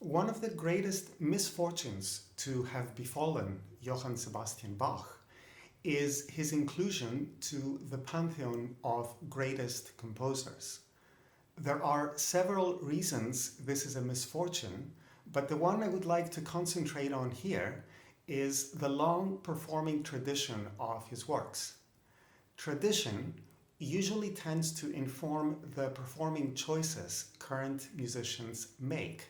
One of the greatest misfortunes to have befallen Johann Sebastian Bach is his inclusion to the pantheon of greatest composers. There are several reasons this is a misfortune, but the one I would like to concentrate on here is the long performing tradition of his works. Tradition usually tends to inform the performing choices current musicians make.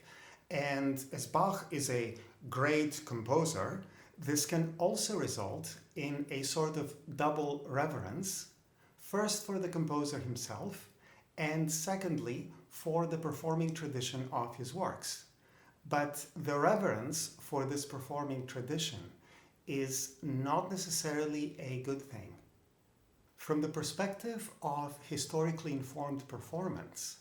And as Bach is a great composer, this can also result in a sort of double reverence, first for the composer himself, and secondly for the performing tradition of his works. But the reverence for this performing tradition is not necessarily a good thing. From the perspective of historically informed performance,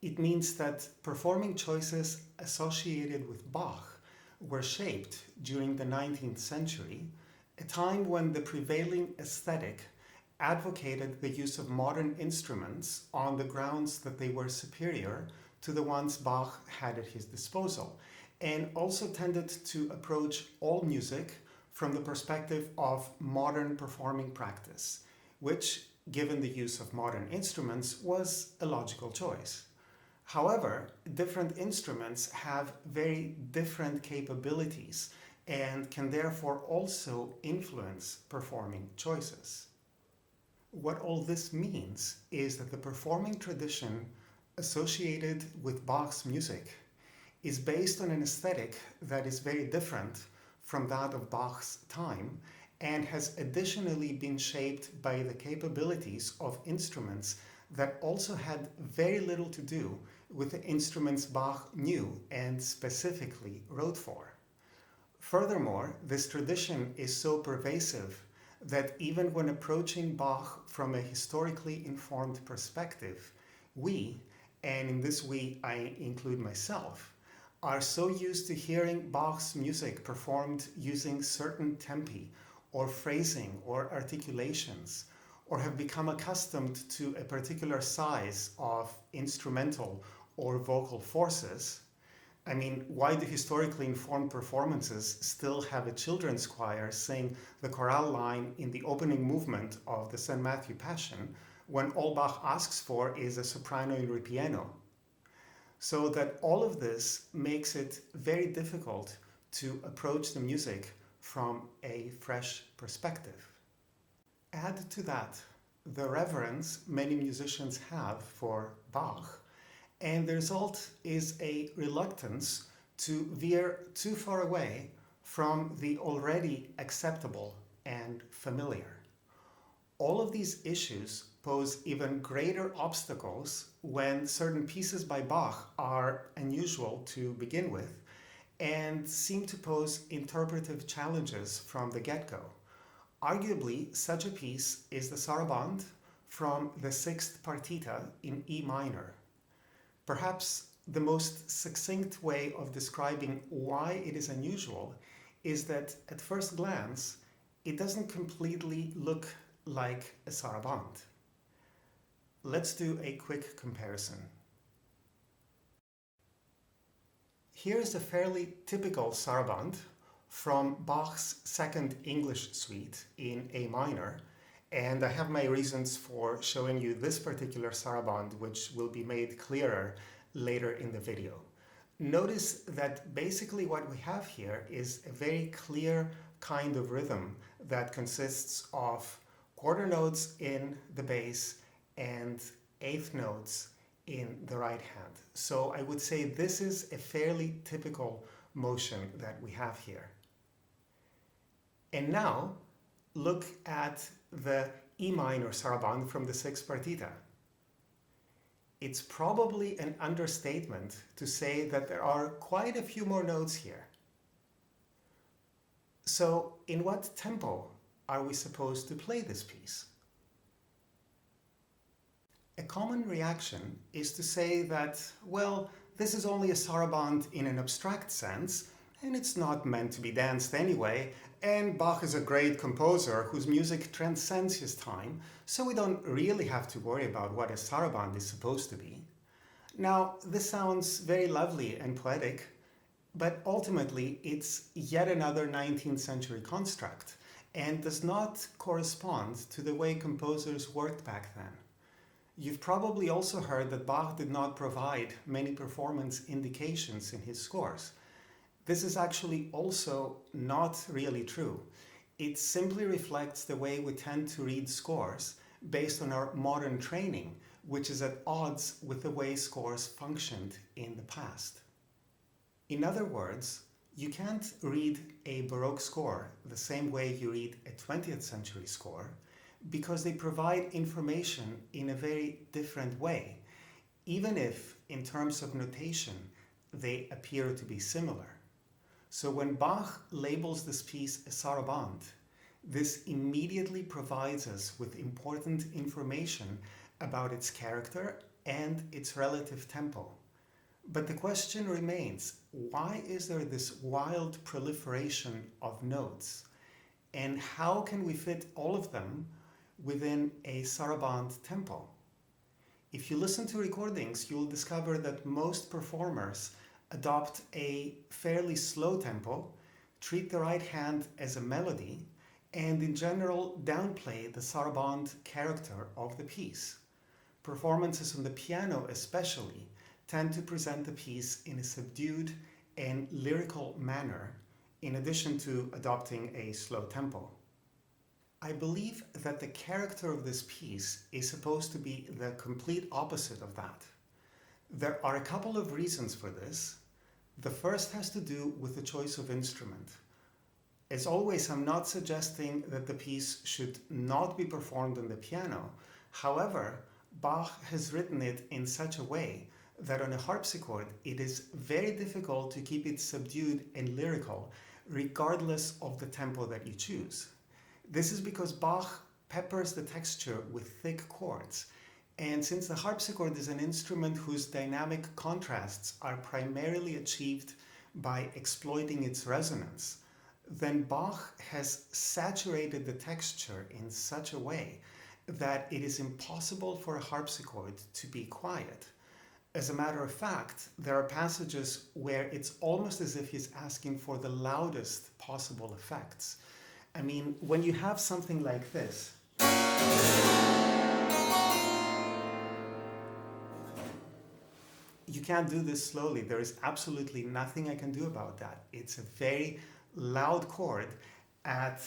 it means that performing choices associated with Bach were shaped during the 19th century, a time when the prevailing aesthetic advocated the use of modern instruments on the grounds that they were superior to the ones Bach had at his disposal, and also tended to approach all music from the perspective of modern performing practice, which, given the use of modern instruments, was a logical choice. However, different instruments have very different capabilities and can therefore also influence performing choices. What all this means is that the performing tradition associated with Bach's music is based on an aesthetic that is very different from that of Bach's time and has additionally been shaped by the capabilities of instruments that also had very little to do with the instruments Bach knew and specifically wrote for. Furthermore, this tradition is so pervasive that even when approaching Bach from a historically informed perspective, we, and in this we I include myself, are so used to hearing Bach's music performed using certain tempi or phrasing or articulations, or have become accustomed to a particular size of instrumental or vocal forces. I mean, why do historically informed performances still have a children's choir sing the chorale line in the opening movement of the St. Matthew Passion when all Bach asks for is a soprano in ripieno? So that all of this makes it very difficult to approach the music from a fresh perspective. Add to that the reverence many musicians have for Bach, and the result is a reluctance to veer too far away from the already acceptable and familiar. All of these issues pose even greater obstacles when certain pieces by Bach are unusual to begin with and seem to pose interpretive challenges from the get-go. Arguably, such a piece is the Sarabande from the 6th Partita in E minor. Perhaps the most succinct way of describing why it is unusual is that at first glance, it doesn't completely look like a Sarabande. Let's do a quick comparison. Here is a fairly typical Sarabande from Bach's second English suite in A minor, and I have my reasons for showing you this particular Sarabande, which will be made clearer later in the video. Notice that basically what we have here is a very clear kind of rhythm that consists of quarter notes in the bass and eighth notes in the right hand. So I would say this is a fairly typical motion that we have here. And now look at the E minor Sarabande from the 6th Partita. It's probably an understatement to say that there are quite a few more notes here. So in what tempo are we supposed to play this piece? A common reaction is to say that, well, this is only a Sarabande in an abstract sense, and it's not meant to be danced anyway, and Bach is a great composer whose music transcends his time, so we don't really have to worry about what a Sarabande is supposed to be. Now, this sounds very lovely and poetic, But ultimately, it's yet another 19th century construct and does not correspond to the way composers worked back then. You've probably also heard that Bach did not provide many performance indications in his scores. This is actually also not really true. It simply reflects the way we tend to read scores based on our modern training, which is at odds with the way scores functioned in the past. In other words, you can't read a Baroque score the same way you read a 20th century score because they provide information in a very different way, even if, in terms of notation, they appear to be similar. So when Bach labels this piece a sarabande, this immediately provides us with important information about its character and its relative tempo. But the question remains, why is there this wild proliferation of notes? And how can we fit all of them within a sarabande tempo? If you listen to recordings, you'll discover that most performers adopt a fairly slow tempo, treat the right hand as a melody, and in general downplay the sarabande character of the piece. Performances on the piano especially tend to present the piece in a subdued and lyrical manner, in addition to adopting a slow tempo. I believe that the character of this piece is supposed to be the complete opposite of that. There are a couple of reasons for this. The first has to do with the choice of instrument. As always, I'm not suggesting that the piece should not be performed on the piano. However, Bach has written it in such a way that on a harpsichord it is very difficult to keep it subdued and lyrical regardless of the tempo that you choose. This is because Bach peppers the texture with thick chords, and since the harpsichord is an instrument whose dynamic contrasts are primarily achieved by exploiting its resonance, then Bach has saturated the texture in such a way that it is impossible for a harpsichord to be quiet. As a matter of fact, there are passages where it's almost as if he's asking for the loudest possible effects. I mean, when you have something like this, you can't do this slowly. There is absolutely nothing I can do about that. It's a very loud chord at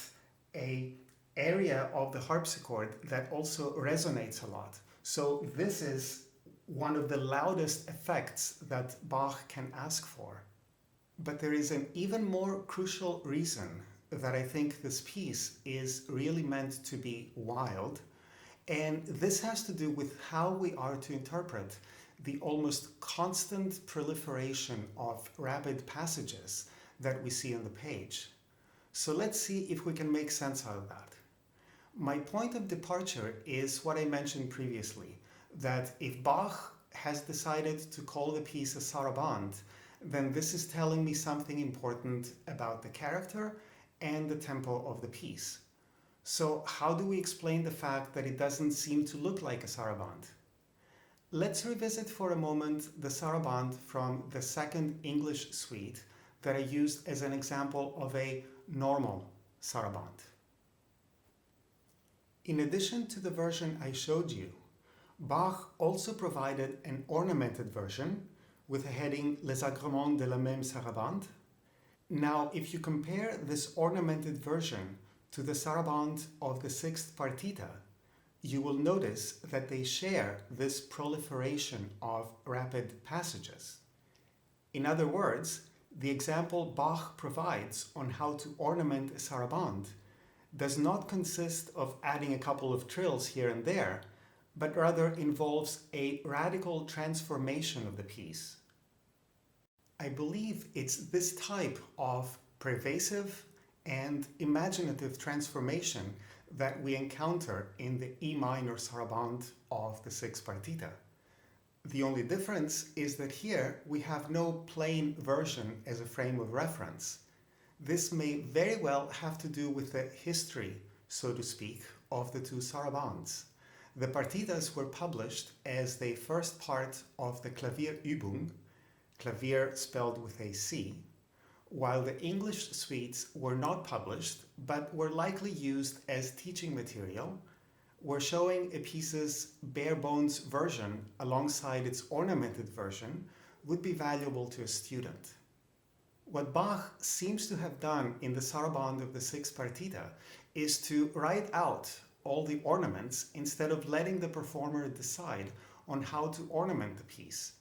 an area of the harpsichord that also resonates a lot. So this is one of the loudest effects that Bach can ask for. But there is an even more crucial reason that I think this piece is really meant to be wild, and this has to do with how we are to interpret the almost constant proliferation of rapid passages that we see on the page. So let's see if we can make sense out of that. My point of departure is what I mentioned previously, that if Bach has decided to call the piece a sarabande, then this is telling me something important about the character and the tempo of the piece. So how do we explain the fact that it doesn't seem to look like a sarabande? Let's revisit for a moment the sarabande from the second English suite that I used as an example of a normal sarabande. In addition to the version I showed you, Bach also provided an ornamented version with a heading Les Agrèments de la même sarabande. Now, if you compare this ornamented version to the sarabande of the sixth Partita, you will notice that they share this proliferation of rapid passages. In other words, the example Bach provides on how to ornament a sarabande does not consist of adding a couple of trills here and there, but rather involves a radical transformation of the piece. I believe it's this type of pervasive and imaginative transformation that we encounter in the E minor sarabande of the sixth Partita. The only difference is that here we have no plain version as a frame of reference. This may very well have to do with the history, so to speak, of the two sarabandes. The partitas were published as the first part of the Klavierübung, clavier spelled with a C, while the English suites were not published but were likely used as teaching material, we're showing a piece's bare bones version alongside its ornamented version would be valuable to a student. What Bach seems to have done in the Sarabande of the Sixth Partita is to write out all the ornaments instead of letting the performer decide on how to ornament the piece.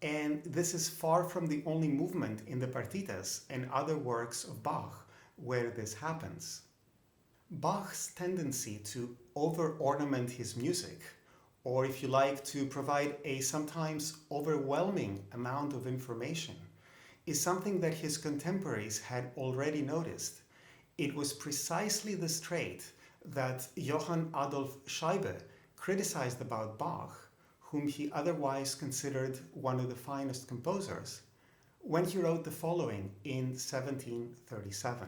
And this is far from the only movement in the partitas and other works of Bach where this happens. Bach's tendency to over-ornament his music, or if you like, to provide a sometimes overwhelming amount of information, is something that his contemporaries had already noticed. It was precisely this trait that Johann Adolf Scheibe criticized about Bach, whom he otherwise considered one of the finest composers, when he wrote the following in 1737.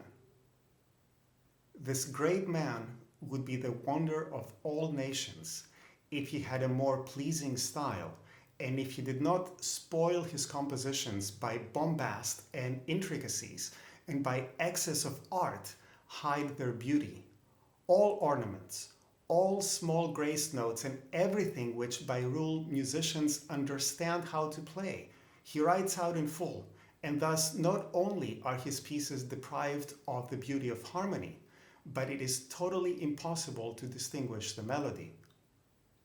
This great man would be the wonder of all nations if he had a more pleasing style, and if he did not spoil his compositions by bombast and intricacies, and by excess of art hide their beauty. All ornaments, all small grace notes, and everything which by rule musicians understand how to play, he writes out in full, and thus not only are his pieces deprived of the beauty of harmony, but it is totally impossible to distinguish the melody.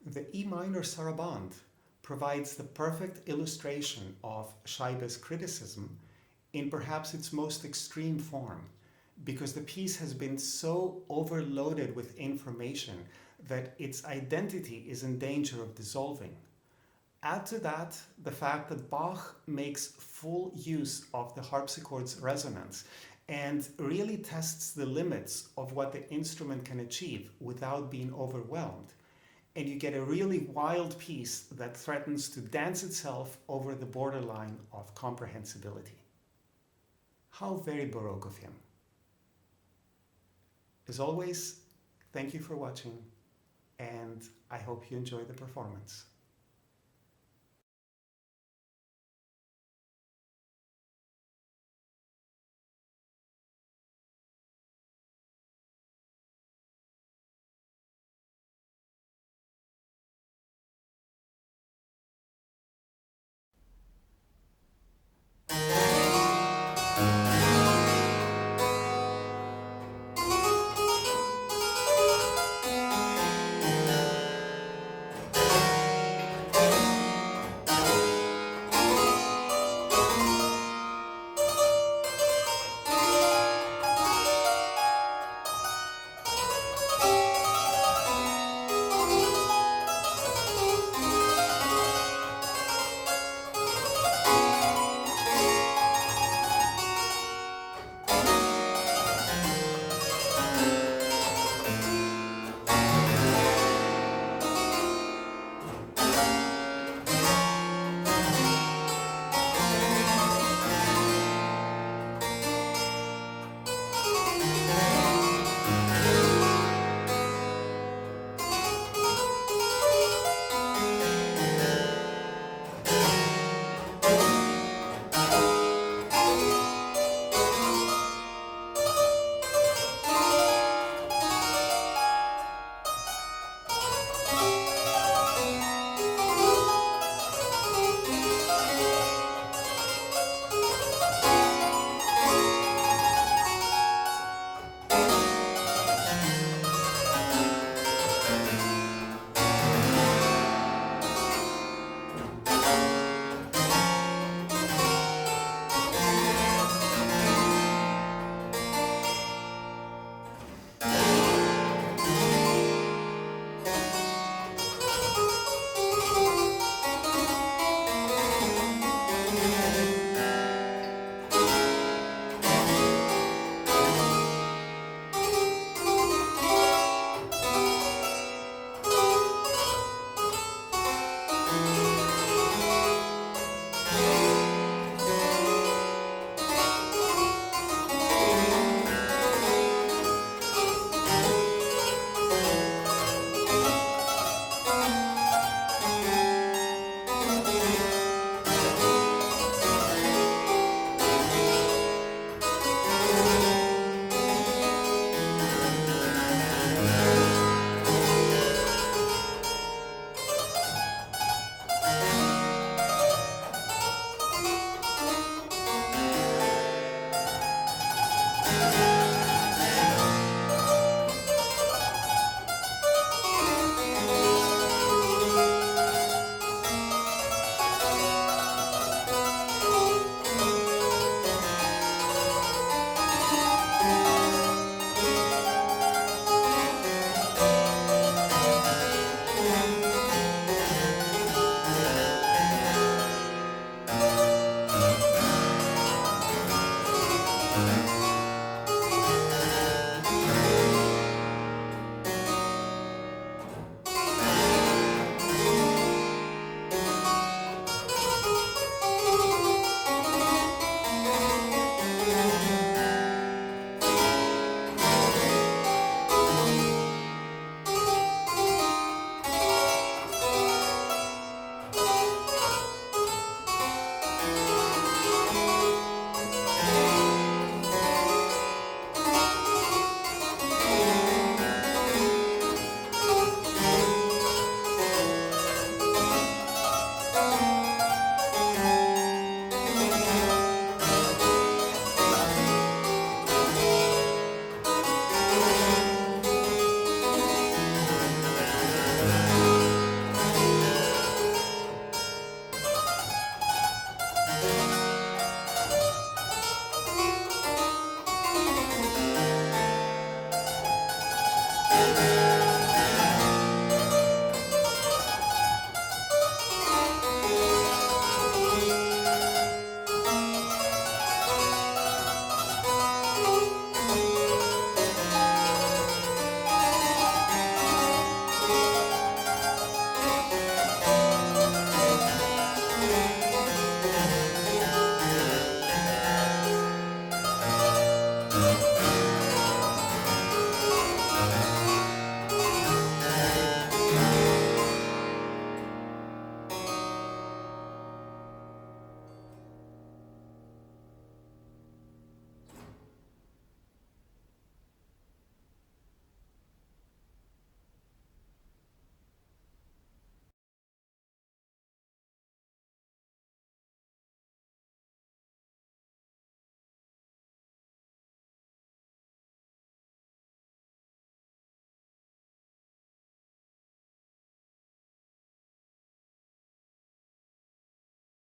The E minor Sarabande provides the perfect illustration of Scheibe's criticism in perhaps its most extreme form, because the piece has been so overloaded with information that its identity is in danger of dissolving. Add to that the fact that Bach makes full use of the harpsichord's resonance and really tests the limits of what the instrument can achieve without being overwhelmed. And you get a really wild piece that threatens to dance itself over the borderline of comprehensibility. How very Baroque of him. As always, thank you for watching, and I hope you enjoy the performance.